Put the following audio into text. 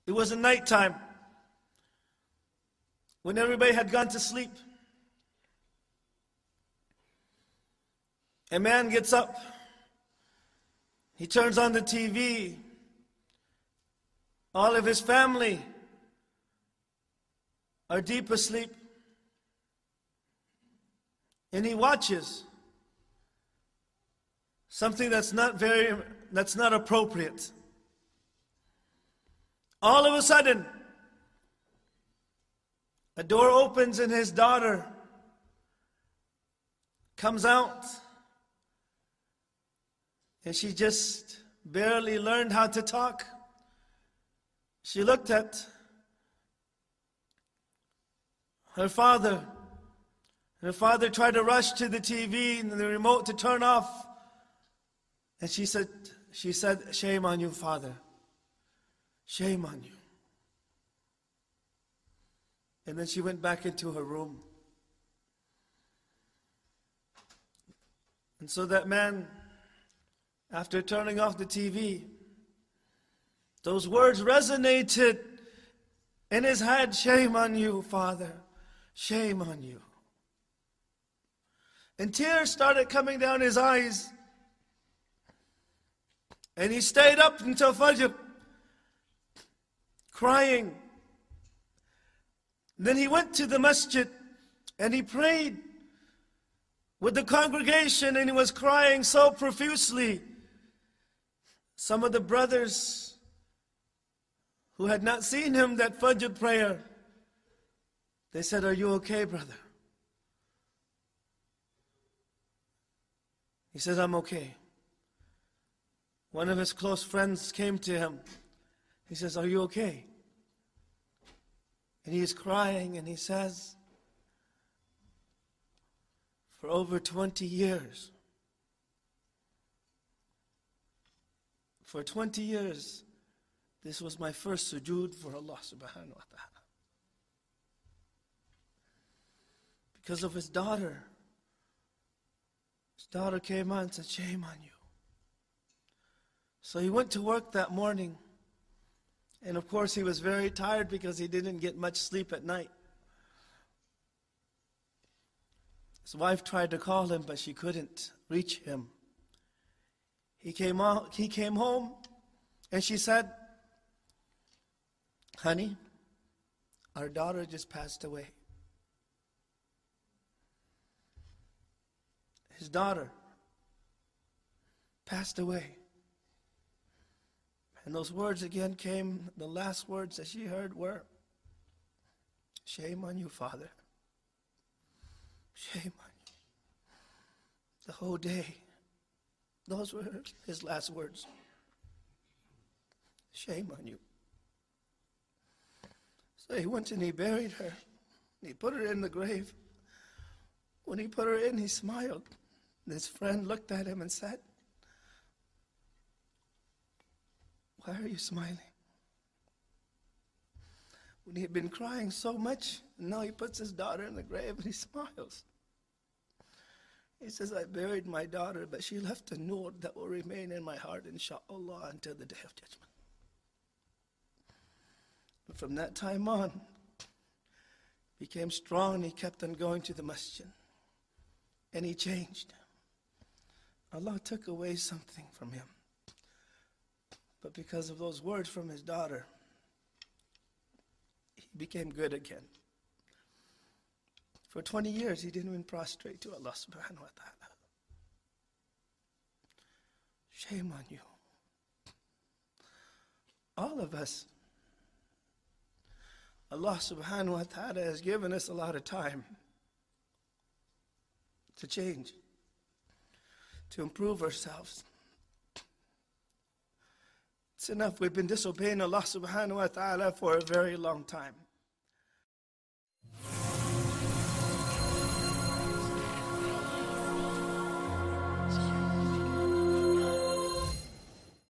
It was nighttime when everybody had gone to sleep. A man gets up. He turns on the TV. All of his family are deep asleep. And he watches something that's not appropriate. All of a sudden, a door opens and his daughter comes out. And she just barely learned how to talk. She looked at her father. Her father tried to rush to the TV and the remote to turn off. And she said, "Shame on you, Father. Shame on you." And then she went back into her room. And so that man, after turning off the TV, those words resonated in his head. "Shame on you, Father. Shame on you." And tears started coming down his eyes. And he stayed up until Fajr, crying. Then he went to the masjid and he prayed with the congregation, and he was crying so profusely. Some of the brothers who had not seen him that Fajr prayer, they said, "Are you okay, brother?" He said, "I'm okay." One of his close friends came to him. He says, "Are you okay?" And he is crying and he says, "For over 20 years, for 20 years, this was my first sujood for Allah subhanahu wa ta'ala. Because of his daughter. His daughter came on and said, 'Shame on you.' So he went to work that morning. And of course he was very tired because he didn't get much sleep at night. His wife tried to call him, but she couldn't reach him. He came home, and she said, "Honey, our daughter just passed away." His daughter passed away. And those words again came, the last words that she heard were, "Shame on you, Father. Shame on you." The whole day, those were his last words. "Shame on you." So he went and he buried her. He put her in the grave. When he put her in, he smiled. And his friend looked at him and said, "Why are you smiling?" When he had been crying so much, and now he puts his daughter in the grave and he smiles. He says, "I buried my daughter, but she left a nur that will remain in my heart, inshallah, until the day of judgment." But from that time on, he became strong and he kept on going to the masjid. And he changed. Allah took away something from him. But because of those words from his daughter, he became good again. For 20 years, he didn't even prostrate to Allah subhanahu wa ta'ala. Shame on you. All of us, Allah subhanahu wa ta'ala has given us a lot of time to change, to improve ourselves. It's enough. We've been disobeying Allah subhanahu wa ta'ala for a very long time.